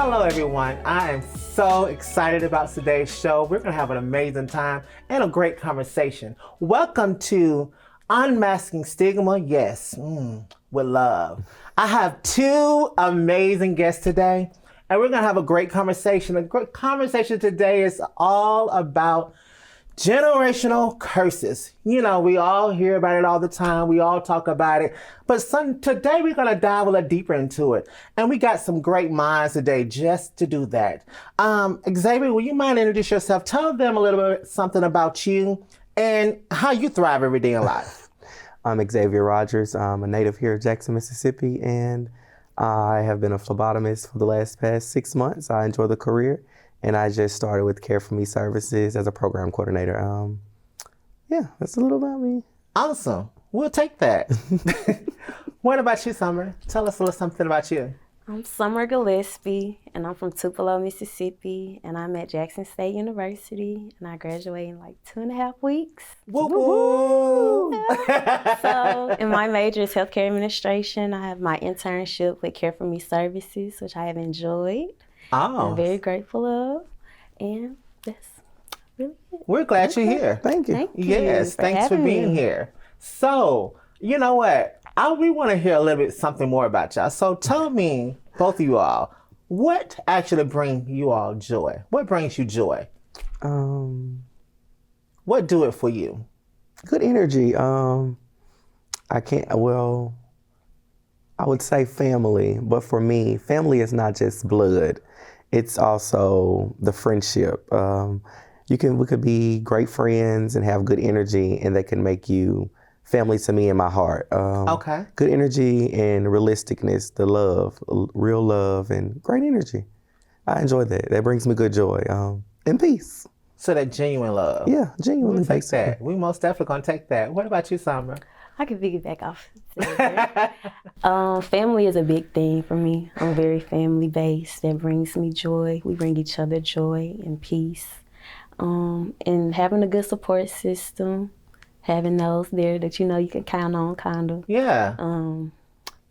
Hello everyone, I am so excited about today's show. We're going to have an amazing time and a great conversation. Welcome to Unmasking Stigma, yes, with love. I have two amazing guests today and we're going to have a great conversation. The great conversation today is all about generational curses. You know, we all hear about it all the time. We all talk about it. But today we're going to dive a little deeper into it. And we got some great minds today just to do that. Xavier, will you mind introduce yourself? Tell them a little bit something about you and how you thrive every day in life. I'm Xavier Rogers. I'm a native here of Jackson, Mississippi, and I have been a phlebotomist for the past 6 months. I enjoy the career. And I just started with CARE4ME Services as a program coordinator. Yeah, that's a little about me. Awesome. We'll take that. What about you, Summer? Tell us a little something about you. I'm Summer Gillespie, and I'm from Tupelo, Mississippi, and I'm at Jackson State University, and I graduate in like 2.5 weeks. Woo-woo! So, and my major is healthcare administration. I have my internship with CARE4ME Services, which I have enjoyed. Oh. I'm very grateful of, and that's really it. We're glad you're here. Thank you. Thank you. Yes, thanks for being here. So, you know what? We want to hear a little bit something more about y'all. So tell me, both of you all, what actually brings you all joy? What brings you joy? What do it for you? Good energy. I would say family, but for me, family is not just blood. It's also the friendship. We could be great friends and have good energy, and they can make you family to me in my heart. Okay. Good energy and realisticness, the love, real love, and great energy. I enjoy that. That brings me good joy and peace. So that genuine love. Yeah, genuinely. We'll take that. We most definitely gonna take that. What about you, Summer? I can piggyback off. Family is a big thing for me. I'm very family based. That brings me joy. We bring each other joy and peace. And having a good support system, having those there that you know you can count on, kind of. Yeah.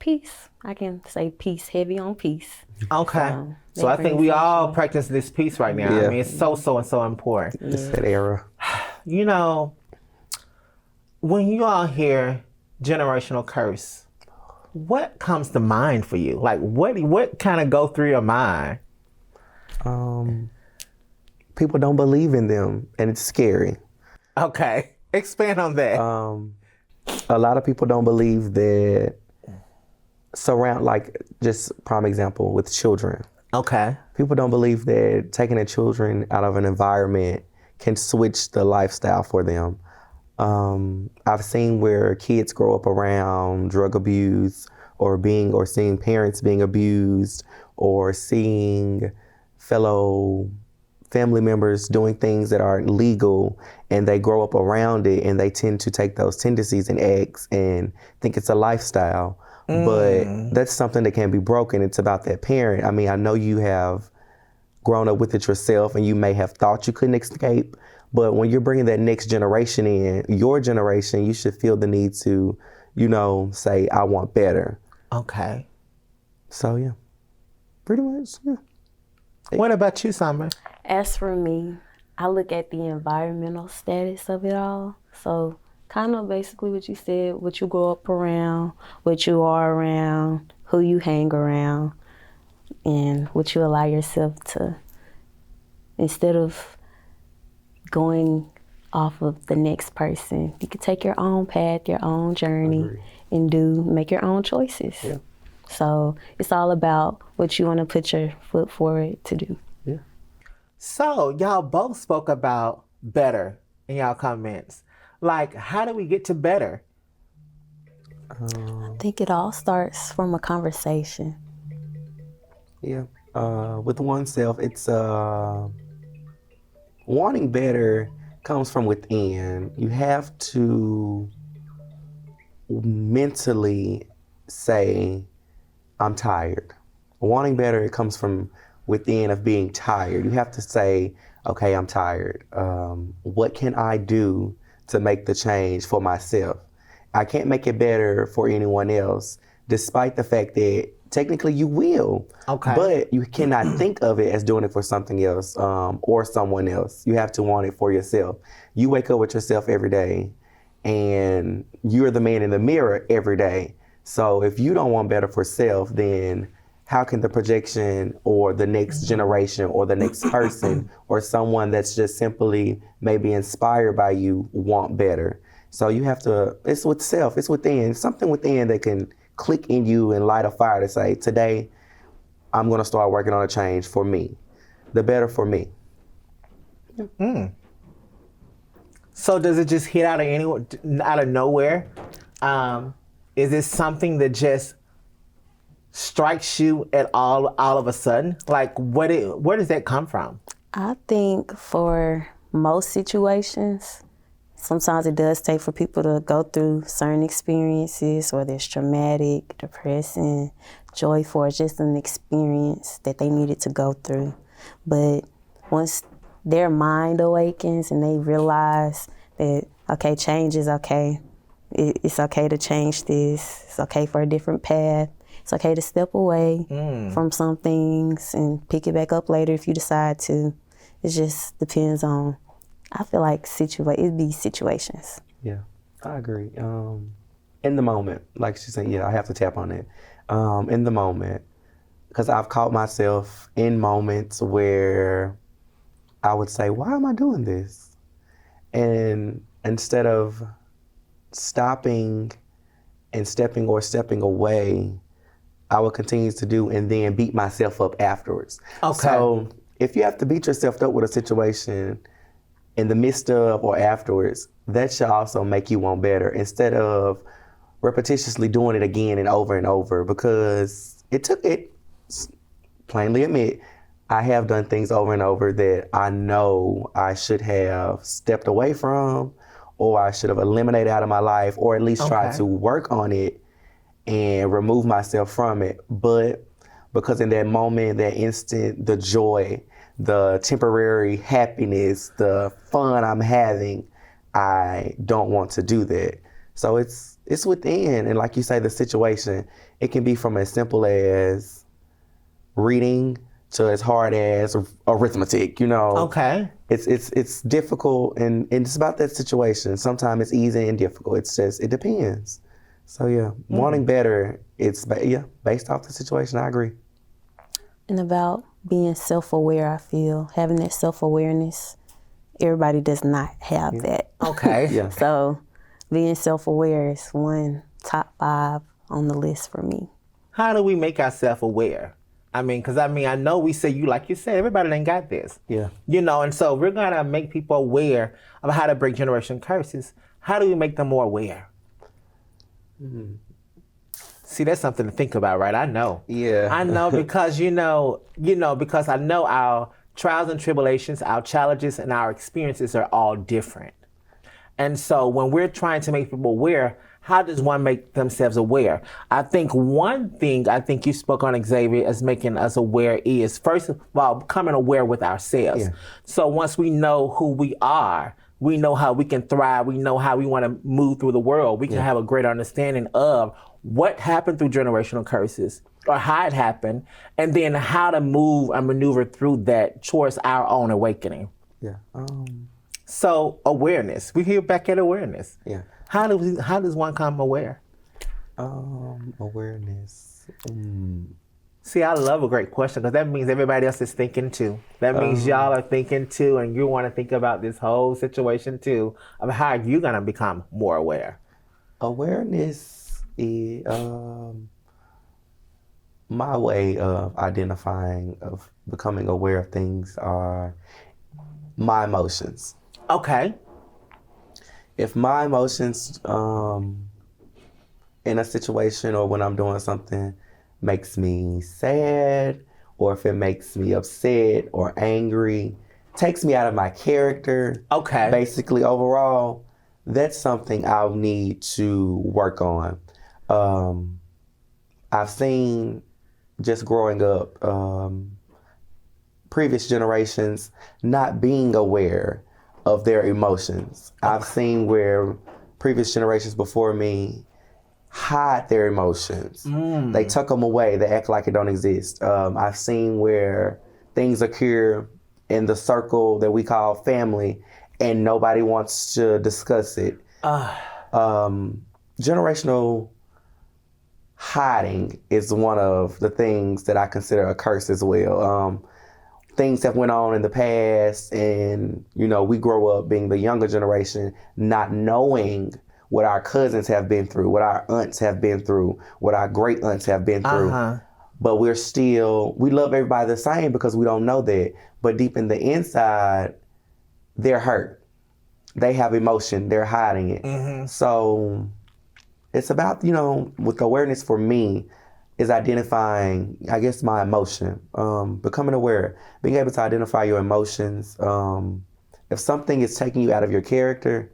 Peace. I can say peace, heavy on peace. Okay. So I think we all practice this peace right now. Yeah. I mean, it's so important. It's that era. You know, when you all hear generational curse, what comes to mind for you? Like, what kind of go through your mind? People don't believe in them, and it's scary. Okay, expand on that. A lot of people don't believe that just prime example with children. Okay. People don't believe that taking the children out of an environment can switch the lifestyle for them. I've seen where kids grow up around drug abuse or seeing parents being abused or seeing fellow family members doing things that aren't legal, and they grow up around it and they tend to take those tendencies and acts and think it's a lifestyle. But that's something that can be broken. It's about that parent. I mean, I know you have grown up with it yourself and you may have thought you couldn't escape, but when you're bringing that next generation in, your generation, you should feel the need to, say, I want better. Okay. So, yeah, pretty much, yeah. What about you, Summer? As for me, I look at the environmental status of it all. So kind of basically what you said, what you grow up around, what you are around, who you hang around, and what you allow yourself to, instead of going off of the next person, you could take your own path, your own journey, and make your own choices. Yeah. So it's all about what you want to put your foot forward to do. Yeah. So y'all both spoke about better in y'all comments. Like, how do we get to better? I think it all starts from a conversation. Yeah. With oneself, it's wanting better comes from within. You have to mentally say, I'm tired. Wanting better, it comes from within of being tired. You have to say, okay, I'm tired. What can I do to make the change for myself? I can't make it better for anyone else, despite the fact that technically you will. Okay. But you cannot think of it as doing it for something else or someone else. You have to want it for yourself. You wake up with yourself every day, and you're the man in the mirror every day. So if you don't want better for self, then how can the projection or the next generation or the next person or someone that's just simply maybe inspired by you want better? So you have to, it's with self, it's within, something within that can click in you and light a fire to say, today, I'm going to start working on a change for me, the better for me. So does it just hit out of nowhere? Is this something that just strikes you at all of a sudden? Like, where does that come from? I think for most situations, sometimes it does take for people to go through certain experiences, whether it's traumatic, depressing, joyful, or just an experience that they needed to go through. But once their mind awakens and they realize that, okay, change is okay. It's okay to change this. It's okay for a different path. It's okay to step away from some things and pick it back up later if you decide to. It just depends on, I feel like it'd be situations. Yeah, I agree. In the moment, like she said, yeah, I have to tap on it. In the moment, because I've caught myself in moments where I would say, why am I doing this? And instead of stopping and stepping away, I would continue to do and then beat myself up afterwards. Okay. So if you have to beat yourself up with a situation in the midst of or afterwards, that should also make you want better instead of repetitiously doing it again and over, because plainly admit, I have done things over and over that I know I should have stepped away from, or I should have eliminated out of my life, or at least tried to work on it and remove myself from it. But because in that moment, that instant, the joy, the temporary happiness, the fun I'm having, I don't want to do that. So it's within, and like you say, the situation, it can be from as simple as reading to as hard as arithmetic, you know. Okay. It's difficult, and it's about that situation. Sometimes it's easy and difficult. It depends. So yeah, wanting better, it's based off the situation. I agree. And about being self-aware, I feel, having that self-awareness, everybody does not have that. Okay. Yeah. So being self-aware is one top 5 on the list for me. How do we make ourselves aware? I know we say, like you said, everybody ain't got this. Yeah. And so we're going to make people aware of how to break generation curses. How do we make them more aware? See, that's something to think about, right? I know. Yeah. I know because, because I know our trials and tribulations, our challenges, and our experiences are all different. And so when we're trying to make people aware, how does one make themselves aware? I think one thing you spoke on, Xavier, as making us aware is, first of all, becoming aware with ourselves. Yeah. So once we know who we are, we know how we can thrive, we know how we want to move through the world, we can have a greater understanding of what happened through generational curses or how it happened, and then how to move and maneuver through that towards our own awakening. Yeah. So awareness, we're here back at awareness. Yeah. How does one come aware? Awareness. See, I love a great question because that means everybody else is thinking too. That means y'all are thinking too, and you want to think about this whole situation too of how you're going to become more aware. Awareness is my way of identifying, of becoming aware of things are my emotions. Okay. If my emotions in a situation or when I'm doing something makes me sad, or if it makes me upset or angry, takes me out of my character. Okay. Basically, overall, that's something I'll need to work on. I've seen, just growing up, previous generations not being aware of their emotions. I've seen where previous generations before me hide their emotions. They tuck them away. They act like it don't exist. I've seen where things occur in the circle that we call family, and nobody wants to discuss it. Generational hiding is one of the things that I consider a curse as well. Things that went on in the past, and we grow up being the younger generation, not knowing what our cousins have been through, what our aunts have been through, what our great aunts have been through. But we love everybody the same because we don't know that. But deep in the inside, they're hurt. They have emotion. They're hiding it. So it's about, with awareness for me, is identifying, I guess, my emotion, becoming aware, being able to identify your emotions. If something is taking you out of your character,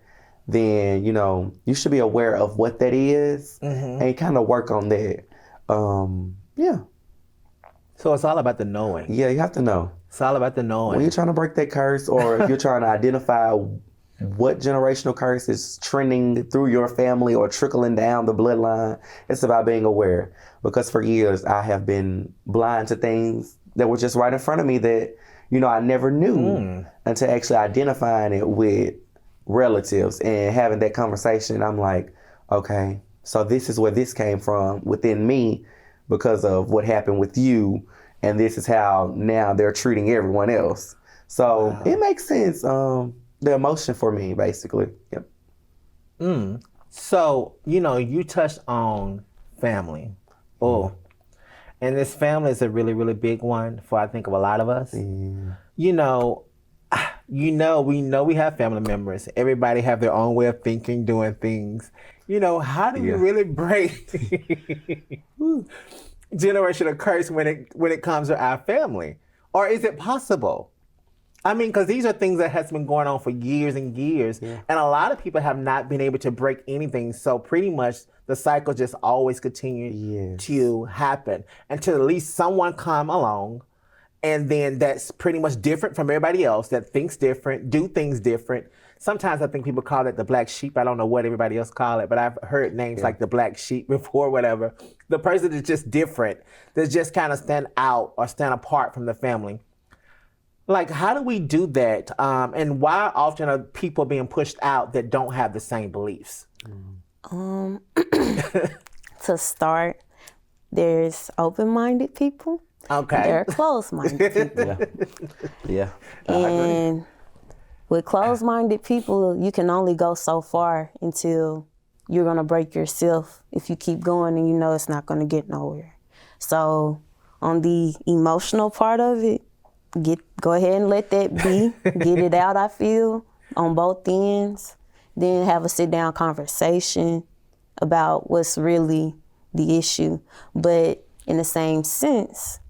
then, you should be aware of what that is and kind of work on that. Yeah. So it's all about the knowing. Yeah, you have to know. It's all about the knowing. When you're trying to break that curse, or if you're trying to identify what generational curse is trending through your family or trickling down the bloodline, it's about being aware. Because for years, I have been blind to things that were just right in front of me that, I never knew until actually identifying it with relatives and having that conversation. I'm like, okay, so this is where this came from within me because of what happened with you, and this is how now they're treating everyone else. So It makes sense. The emotion for me, basically. Yep. So, you touched on family. And this family is a really, really big one for, I think, of a lot of us. We have family members. Everybody have their own way of thinking, doing things. How do you really break generational curse when it comes to our family? Or is it possible? I mean, because these are things that has been going on for years and years, and a lot of people have not been able to break anything. So pretty much the cycle just always continues to happen until at least someone come along, and then that's pretty much different from everybody else, that thinks different, do things different. Sometimes I think people call it the black sheep. I don't know what everybody else call it, but I've heard names like the black sheep before, whatever. The person is just different, that just kind of stand out or stand apart from the family. Like, how do we do that? And why often are people being pushed out that don't have the same beliefs? To start, there's open-minded people. Okay. There are closed-minded people. Yeah. And with closed-minded people, you can only go so far until you're going to break yourself if you keep going and it's not going to get nowhere. So on the emotional part of it, go ahead and let that be. Get it out, I feel, on both ends. Then have a sit-down conversation about what's really the issue. But in the same sense,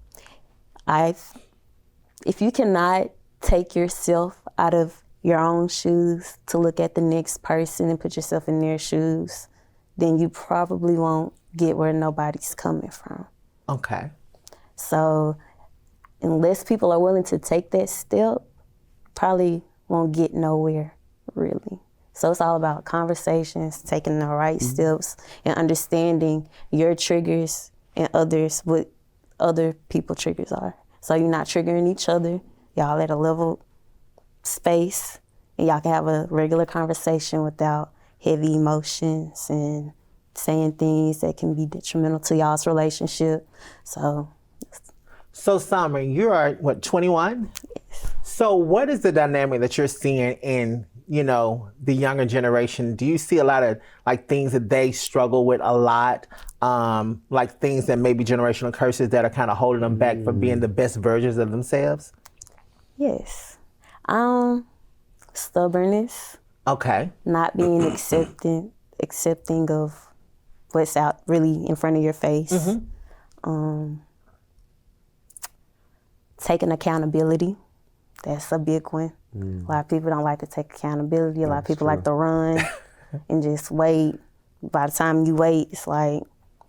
if you cannot take yourself out of your own shoes to look at the next person and put yourself in their shoes, then you probably won't get where nobody's coming from. Okay. So unless people are willing to take that step, probably won't get nowhere, really. So it's all about conversations, taking the right steps, and understanding your triggers and what other people's triggers are. So you're not triggering each other. Y'all at a level space, and y'all can have a regular conversation without heavy emotions and saying things that can be detrimental to y'all's relationship. So Summer, you are, 21? Yes. So what is the dynamic that you're seeing in, the younger generation? Do you see a lot of things that they struggle with a lot? Like things that may be generational curses that are kind of holding them back from being the best versions of themselves? Yes. Stubbornness. Okay. Not being accepting of what's out really in front of your face. Taking accountability. That's a big one. A lot of people don't like to take accountability. A lot of people like to run and just wait. By the time you wait, it's like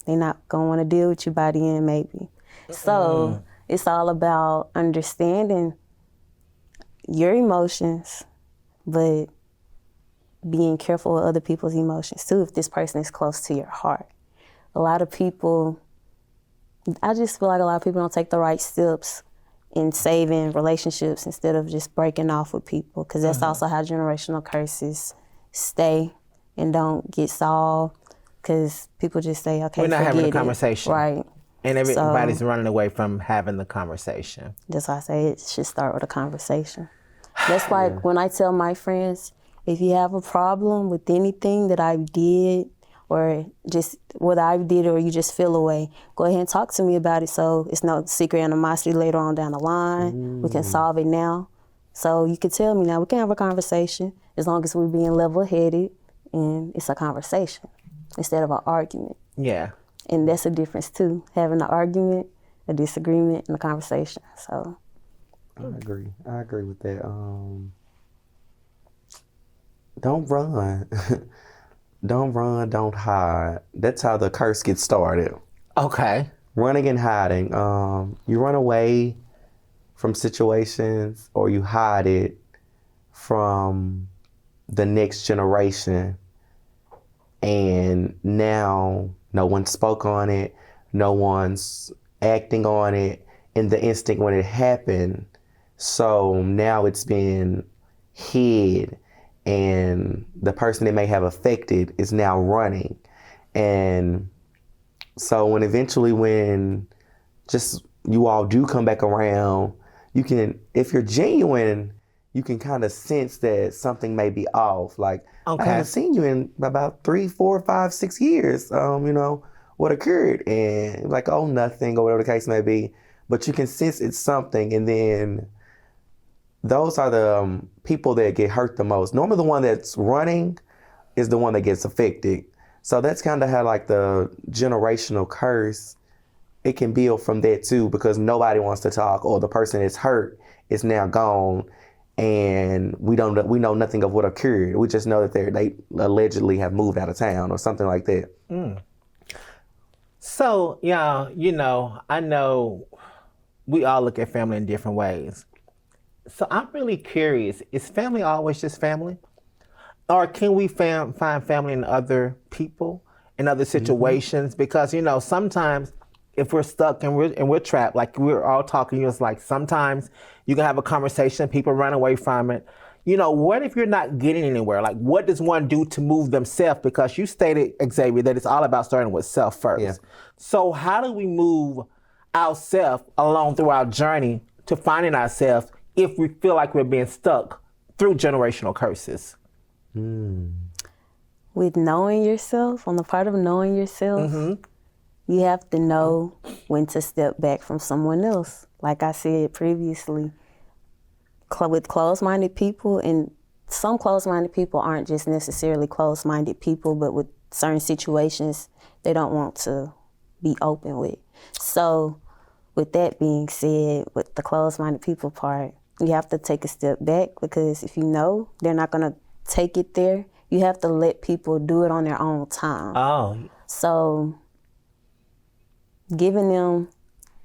they're not going to want to deal with you by the end, maybe. So it's all about understanding your emotions, but being careful with other people's emotions too, if this person is close to your heart. a lot of people, I just feel like a lot of people don't take the right steps in saving relationships instead of just breaking off with people, because that's also how generational curses stay and don't get solved, because people just say, okay, We're not having a forget it. conversation. Right. And everybody's running away from having the conversation. That's why I say it should start with a conversation. That's like when I tell my friends, if you have a problem with anything that I did, or just what I did, or you just feel away, go ahead and talk to me about it, so it's no secret animosity later on down the line. We can solve it now. So you can tell me now, we can have a conversation as long as we're being level-headed and it's a conversation instead of an argument. Yeah. And that's a difference too, having an argument, a disagreement, and a conversation. So I agree with that. Don't run. Don't run, don't hide. That's how the curse gets started. Okay. Running and hiding. You run away from situations, or you hide it from the next generation. And now no one spoke on it. No one's acting on it in the instant when it happened. So now it's been hid, and the person that may have affected is now running. And so when just you all do come back around, you can, if you're genuine, you can kind of sense that something may be off. Like, I haven't seen you in about 3, 4, 5, 6 years. What occurred? And like, oh, nothing, or whatever the case may be. But you can sense it's something, and then those are the people that get hurt the most. Normally the one that's running is the one that gets affected. So that's kind of how like the generational curse, it can build from that too, because nobody wants to talk, or the person that's hurt is now gone, and we know nothing of what occurred. We just know that they allegedly have moved out of town or something like that. So, yeah, I know we all look at family in different ways. So I'm really curious, is family always just family? Or can we find family in other people, in other situations? Because, sometimes if we're stuck and we're trapped, like we're all talking, it's like sometimes you can have a conversation, people run away from it. What if you're not getting anywhere? Like, what does one do to move themselves? Because you stated, Xavier, that it's all about starting with self first. Yeah. So how do we move ourselves along through our journey to finding ourselves if we feel like we're being stuck through generational curses? With knowing yourself, on the part of knowing yourself, you have to know when to step back from someone else. Like I said previously, with closed-minded people, and some closed-minded people aren't just necessarily closed-minded people, but with certain situations they don't want to be open with. So with that being said, with the closed-minded people part, you have to take a step back, because if you know they're not going to take it there, you have to let people do it on their own time. Oh. So giving them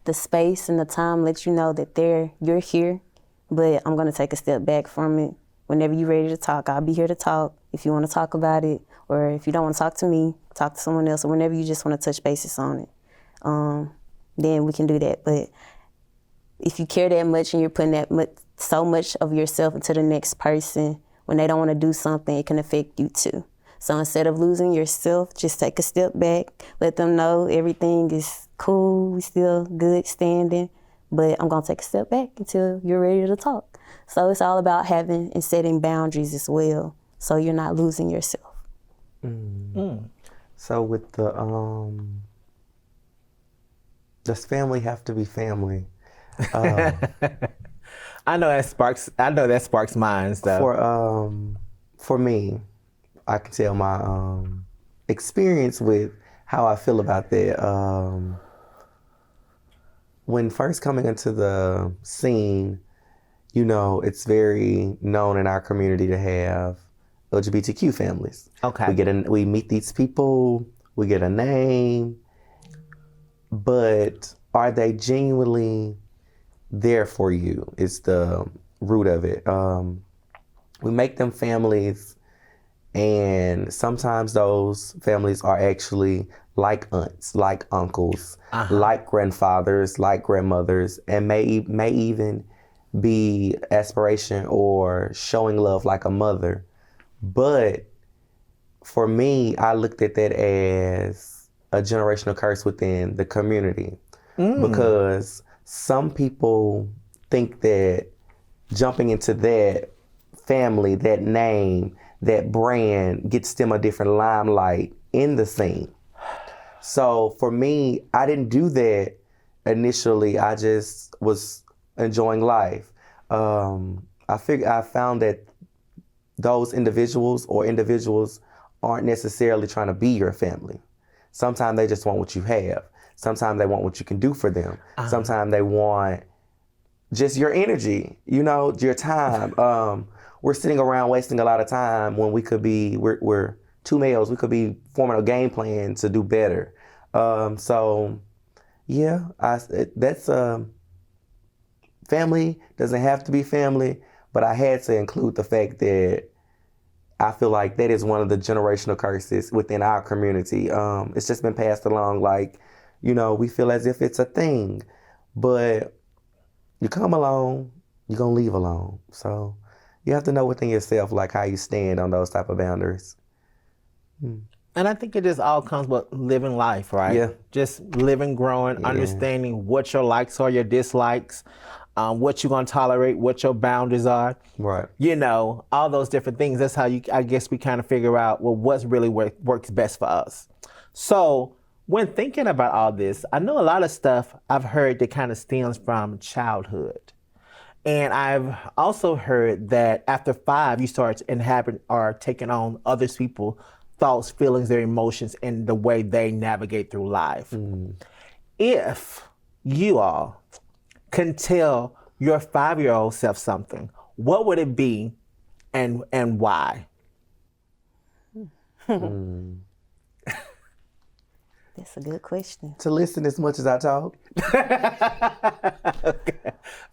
the space and the time lets you know that you're here, but I'm going to take a step back from it. Whenever you're ready to talk, I'll be here to talk. If you want to talk about it, or if you don't want to talk to me, talk to someone else, or whenever you just want to touch bases on it, then we can do that. But if you care that much and you're putting so much of yourself into the next person, when they don't want to do something, it can affect you too. So instead of losing yourself, just take a step back, let them know everything is cool, we still good standing, but I'm gonna take a step back until you're ready to talk. So it's all about having and setting boundaries as well, so you're not losing yourself. So with does family have to be family? I know that sparks minds though. For me, I can tell my experience with how I feel about that. When first coming into the scene, it's very known in our community to have LGBTQ families. Okay. We meet these people, we get a name, but are they genuinely there for you? Is the root of it. We make them families, And sometimes those families are actually like aunts, like uncles, like grandfathers, like grandmothers, and may even be aspiration or showing love like a mother. But for me, I looked at that as a generational curse within the community because some people think that jumping into that family, that name, that brand gets them a different limelight in the scene. So for me, I didn't do that initially. I just was enjoying life. I found that those individuals aren't necessarily trying to be your family. Sometimes they just want what you have. Sometimes they want what you can do for them. Sometimes they want just your energy, your time. We're sitting around wasting a lot of time when we're two males. We could be forming a game plan to do better. So yeah, that's family doesn't have to be family, but I had to include the fact that I feel like that is one of the generational curses within our community. It's just been passed along like, we feel as if it's a thing, but you come alone, you're going to leave alone. So you have to know within yourself, like how you stand on those type of boundaries. And I think it just all comes with living life, right? Yeah. Just living, growing, understanding what your likes are, your dislikes, what you're going to tolerate, what your boundaries are. Right. All those different things. That's how I guess we kind of figure out, well, what's really works best for us. So when thinking about all this, I know a lot of stuff I've heard that kind of stems from childhood. And I've also heard that after 5, you start inhabiting or taking on other people's thoughts, feelings, their emotions, and the way they navigate through life. If you all can tell your 5-year-old self something, what would it be and why? That's a good question. To listen as much as I talk.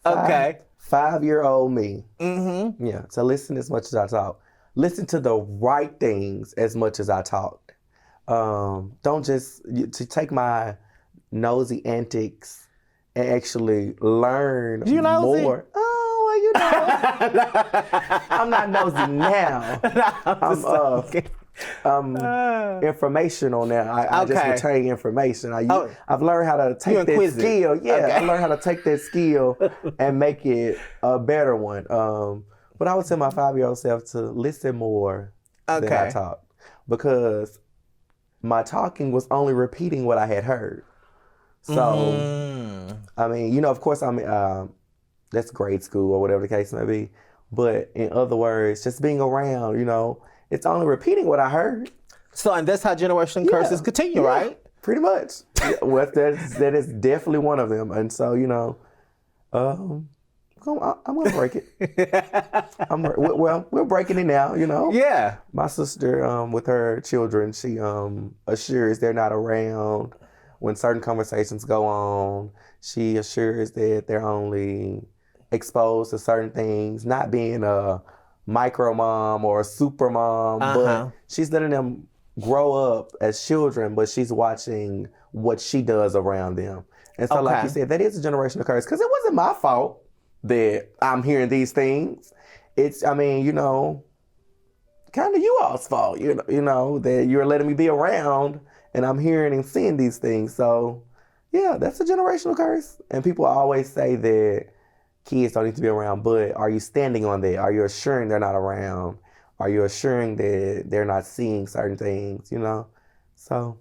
Okay. 5-year-old me. Yeah, to listen as much as I talk. Listen to the right things as much as I talked. Don't just to take my nosy antics and actually learn more. Oh, well, I'm not nosy now. I'm informational now. I just retain information. I've learned how to take that skill. Yeah, I learned how to take that skill and make it a better one. But I would tell my 5-year-old self to listen more than I talk, because my talking was only repeating what I had heard. So, I mean, of course, that's grade school or whatever the case may be. But in other words, just being around, it's only repeating what I heard. So, and that's how generational curses continue, right? Pretty much. Well, that is definitely one of them. And so, I'm going to break it. We're breaking it now, Yeah. My sister, with her children, she assures they're not around when certain conversations go on. She assures that they're only exposed to certain things, not being a micro mom or a super mom, but she's letting them grow up as children, but she's watching what she does around them. And so, like you said, that is a generational curse, because it wasn't my fault that I'm hearing these things. It's, kind of you all's fault, that you're letting me be around and I'm hearing and seeing these things. So, yeah, that's a generational curse. And people always say that kids don't need to be around, but are you standing on that? Are you assuring they're not around? Are you assuring that they're not seeing certain things, So,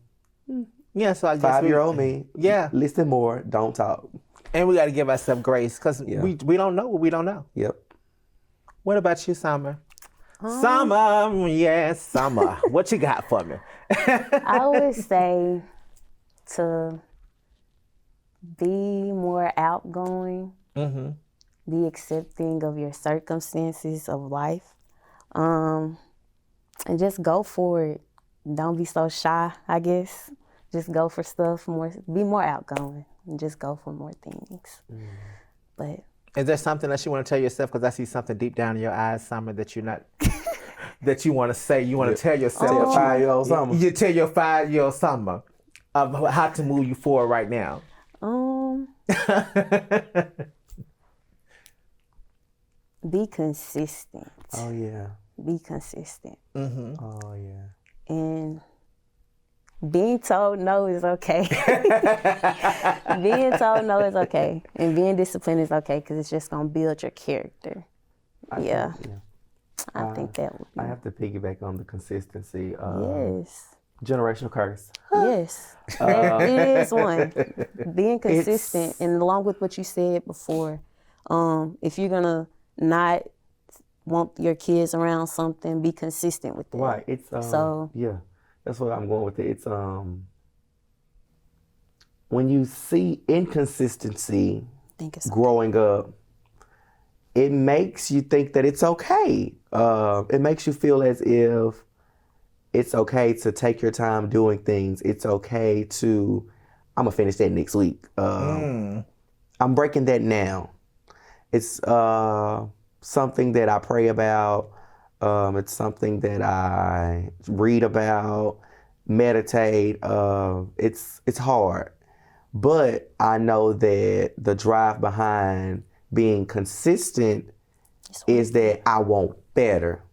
yeah, so I guess 5-year-old me, listen more, don't talk. And we got to give ourselves grace, because we don't know what we don't know. Yep. What about you, Summer? Summer, yes, Summer. What you got for me? I would say to be more outgoing, be accepting of your circumstances of life, and just go for it. Don't be so shy, I guess. Just go for stuff more, be more outgoing, and just go for more things. But is there something that you want to tell yourself? Because I see something deep down in your eyes, Summer, that you're not that you want to say? You want to tell yourself? Tell 5-year-old Summer. You tell your 5-year-old Summer of how to move you forward right now. Be consistent. Oh yeah. Be consistent. Oh yeah. And being told no is okay. Being told no is okay. And being disciplined is okay because it's just going to build your character. I think that would be. I have to piggyback on the consistency. Yes. Generational curse. Yes. It is one. Being consistent and along with what you said before, if you're going to not want your kids around something, be consistent with that. Right. It's yeah. That's what I'm going with it. It's when you see inconsistency growing up, it makes you think that it's okay. It makes you feel as if it's okay to take your time doing things. It's okay to, I'm gonna finish that next week. I'm breaking that now. It's something that I pray about. It's something that I read about, meditate. It's hard, but I know that the drive behind being consistent is that I want better.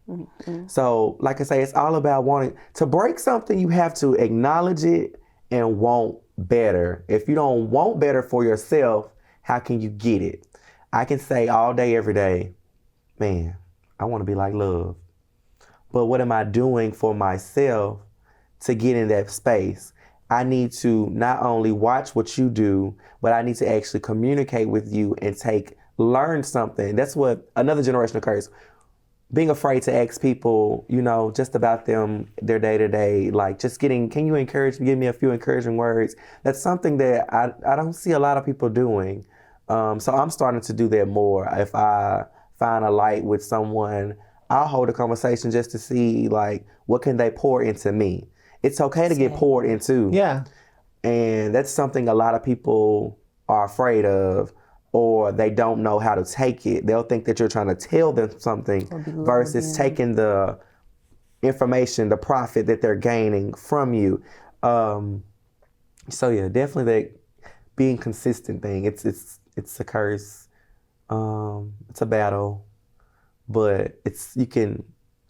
So, like I say, it's all about wanting to break something. You have to acknowledge it and want better. If you don't want better for yourself, how can you get it? I can say all day, every day, man, I want to be like Love. But what am I doing for myself to get in that space? I need to not only watch what you do, but I need to actually communicate with you and learn something. That's what another generational curse. Being afraid to ask people, just about them, their day-to-day, like just can you give me a few encouraging words? That's something that I don't see a lot of people doing. So I'm starting to do that more. If I find a light with someone, I'll hold a conversation just to see, like, what can they pour into me? It's okay to get poured into. Yeah. And that's something a lot of people are afraid of, or they don't know how to take it. They'll think that you're trying to tell them something versus taking the information, the profit that they're gaining from you. So yeah, definitely that being consistent thing. It's a curse. It's a battle, but you can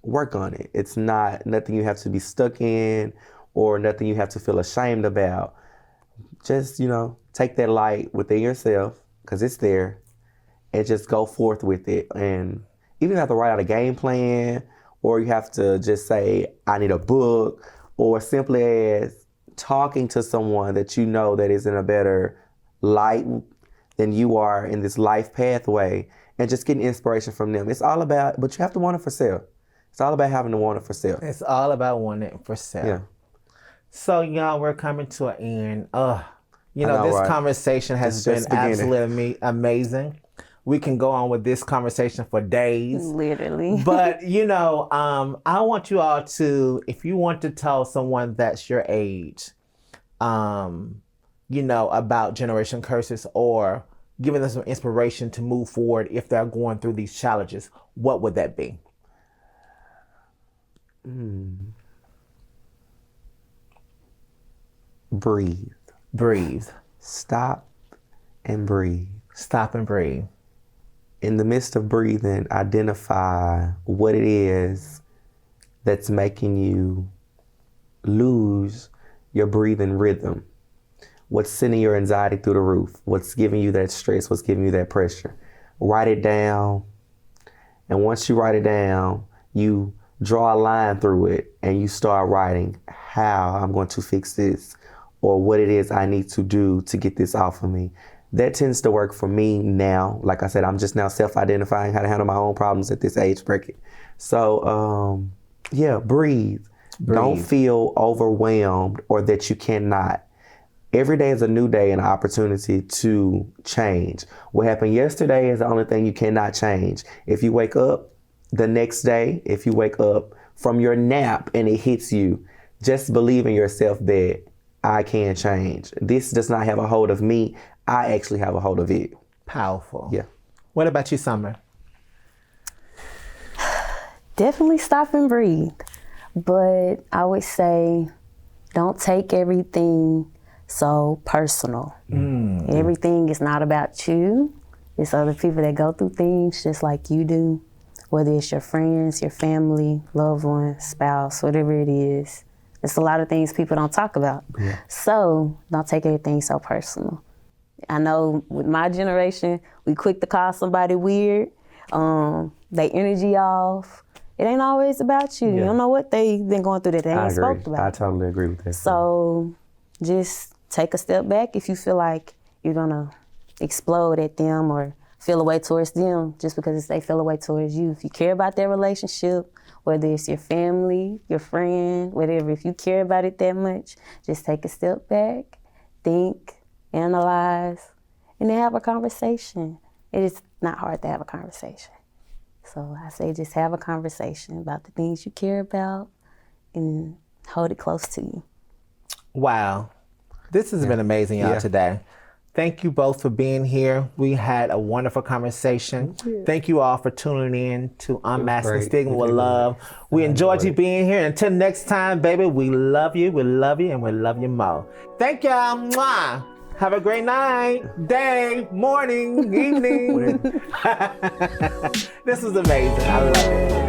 work on it. It's nothing you have to be stuck in or nothing you have to feel ashamed about. Just, take that light within yourself, because it's there, and just go forth with it. And even if you have to write out a game plan, or you have to just say, I need a book, or simply as talking to someone that you know that is in a better light than you are in this life pathway, and just getting inspiration from them. It's all about, but you have to want it for self. It's all about having to want it for self. It's all about wanting it for self. Yeah. So, y'all, we're coming to an end. This right? conversation has been absolutely amazing. We can go on with this conversation for days. Literally. But, I want you all to, if you want to tell someone that's your age, about generation curses or giving them some inspiration to move forward if they're going through these challenges, what would that be? Breathe. Breathe. Stop and breathe. Stop and breathe. In the midst of breathing, identify what it is that's making you lose your breathing rhythm. What's sending your anxiety through the roof? What's giving you that stress? What's giving you that pressure? Write it down. And once you write it down, you draw a line through it and you start writing how I'm going to fix this or what it is I need to do to get this off of me. That tends to work for me now. Like I said, I'm just now self-identifying how to handle my own problems at this age bracket. So, breathe. Don't feel overwhelmed or that you cannot. Every day is a new day and an opportunity to change. What happened yesterday is the only thing you cannot change. If you wake up the next day, if you wake up from your nap and it hits you, just believe in yourself that I can change. This does not have a hold of me. I actually have a hold of it. Powerful. Yeah. What about you, Summer? Definitely stop and breathe. But I would say don't take everything so personal. Everything is not about you. It's other people that go through things just like you do, whether it's your friends, your family, loved one, spouse, whatever it is. It's a lot of things people don't talk about. Yeah. So don't take everything so personal. I know with my generation, we quick to call somebody weird, they energy off. It ain't always about you. Yeah. You don't know what they've been going through that they I ain't agree. spoke about. I totally agree with that. So just take a step back if you feel like you're gonna explode at them or feel a way towards them just because they feel a way towards you. If you care about their relationship, whether it's your family, your friend, whatever, if you care about it that much, just take a step back, think, analyze, and then have a conversation. It is not hard to have a conversation. So I say just have a conversation about the things you care about and hold it close to you. Wow. This has been amazing, y'all, today. Thank you both for being here. We had a wonderful conversation. Thank you all for tuning in to Unmasking great. Stigma You with did Love. We enjoyed you being here. Until next time, baby, we love you, and we love you more. Thank y'all. Mwah. Have a great night, day, morning, evening. This was amazing. I love it.